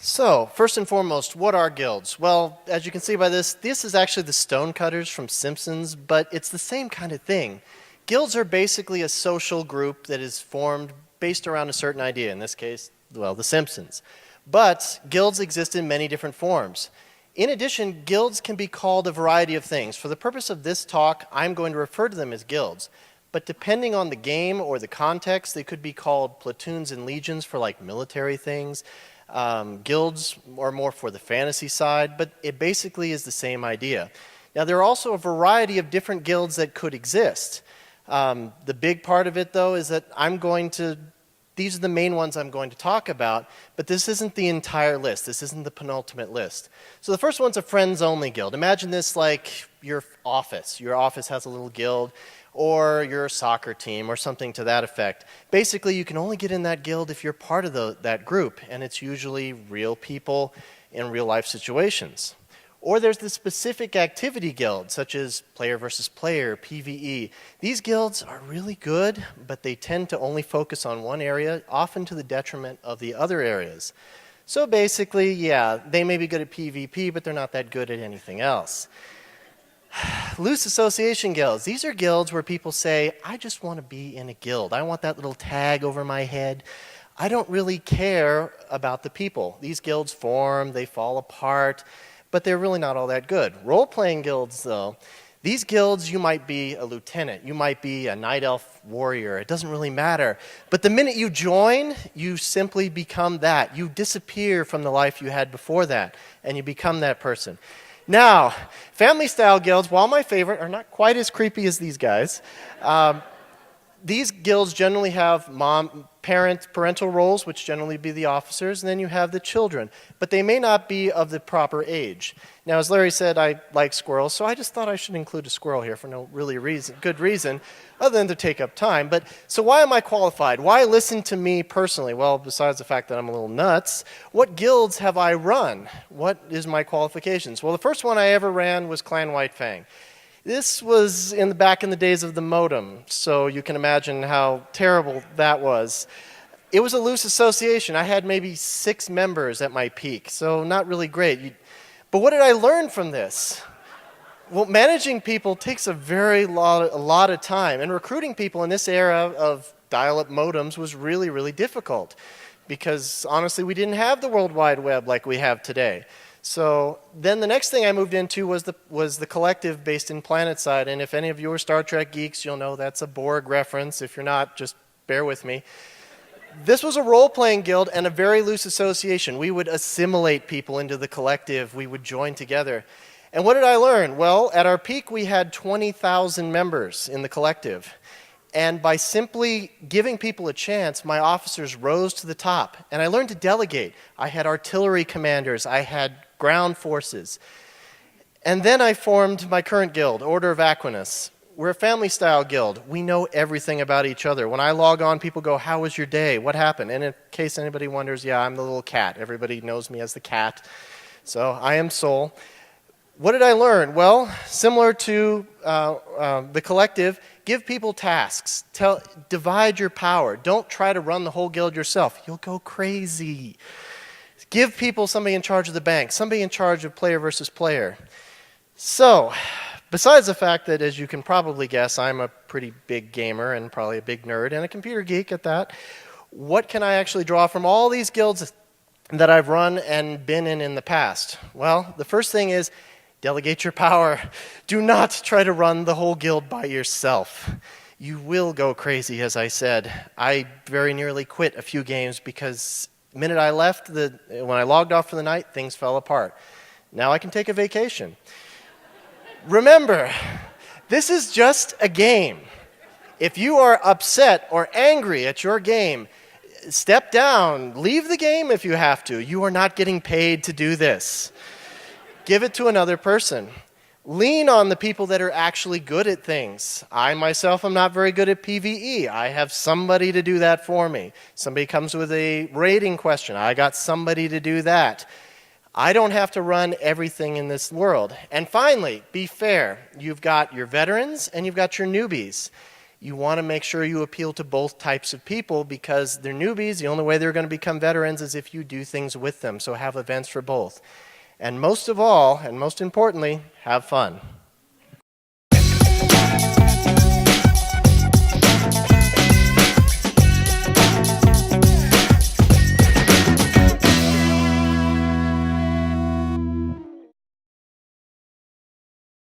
So, first and foremost, what are guilds? Well, as you can see by this is actually the Stonecutters from Simpsons, but it's the same kind of thing. Guilds are basically a social group that is formed based around a certain idea, in this case, well, the Simpsons. But guilds exist in many different forms. In addition, guilds can be called a variety of things. For the purpose of this talk, I'm going to refer to them as guilds. But depending on the game or the context, they could be called platoons and legions for like military things. Guilds are more for the fantasy side, but it basically is the same idea. Now, there are also a variety of different guilds that could exist. The big part of it, though, is that these are the main ones I'm going to talk about, but this isn't the entire list. This isn't the penultimate list. So the first one's a friends-only guild. Imagine this like your office. Your office has a little guild, or your soccer team, or something to that effect. Basically, you can only get in that guild if you're part of that group, and it's usually real people in real-life situations. Or there's the specific activity guild, such as player versus player, PvE. These guilds are really good, but they tend to only focus on one area, often to the detriment of the other areas. So basically, yeah, they may be good at PvP, but they're not that good at anything else. Loose association guilds. These are guilds where people say, I just want to be in a guild. I want that little tag over my head. I don't really care about the people. These guilds form, they fall apart, but they're really not all that good. Role-playing guilds, though, these guilds, you might be a lieutenant, you might be a night elf warrior, it doesn't really matter. But the minute you join, you simply become that. You disappear from the life you had before that, and you become that person. Now, family-style guilds, while my favorite, are not quite as creepy as these guys. These guilds generally have parental roles, which generally be the officers, and then you have the children. But they may not be of the proper age. Now, as Larry said, I like squirrels, so I just thought I should include a squirrel here for no really good reason, other than to take up time. But so why am I qualified? Why listen to me personally? Well, besides the fact that I'm a little nuts, what guilds have I run? What is my qualifications? Well, the first one I ever ran was Clan White Fang. This was back in the days of the modem, so you can imagine how terrible that was. It was a loose association. I had maybe 6 members at my peak, so not really great. But what did I learn from this? Well, managing people takes a lot of time, and recruiting people in this era of dial-up modems was really, really difficult because, honestly, we didn't have the World Wide Web like we have today. So then the next thing I moved into was the collective based in PlanetSide, and if any of you are Star Trek geeks, you'll know that's a Borg reference. If you're not, just bear with me. This was a role-playing guild and a very loose association. We would assimilate people into the collective. We would join together. And what did I learn? Well, at our peak, we had 20,000 members in the collective. And by simply giving people a chance, my officers rose to the top. And I learned to delegate. I had artillery commanders. I had ground forces. And then I formed my current guild, Order of Aquinas. We're a family-style guild. We know everything about each other. When I log on, people go, how was your day? What happened? And in case anybody wonders, yeah, I'm the little cat. Everybody knows me as the cat. So I am Soul. What did I learn? Well, similar to the collective, give people tasks. Divide your power. Don't try to run the whole guild yourself. You'll go crazy. Give people somebody in charge of the bank, somebody in charge of player versus player. So, besides the fact that, as you can probably guess, I'm a pretty big gamer and probably a big nerd and a computer geek at that, what can I actually draw from all these guilds that I've run and been in the past? Well, the first thing is delegate your power. Do not try to run the whole guild by yourself. You will go crazy, as I said. I very nearly quit a few games because the minute I left, when I logged off for the night, things fell apart. Now I can take a vacation. Remember, this is just a game. If you are upset or angry at your game, step down. Leave the game if you have to. You are not getting paid to do this. Give it to another person. Lean on the people that are actually good at things. I myself am not very good at PvE. I have somebody to do that for me. Somebody comes with a rating question. I got somebody to do that. I don't have to run everything in this world. And finally, be fair. You've got your veterans and you've got your newbies. You want to make sure you appeal to both types of people because they're newbies. The only way they're going to become veterans is if you do things with them. So have events for both. And most of all, and most importantly, have fun.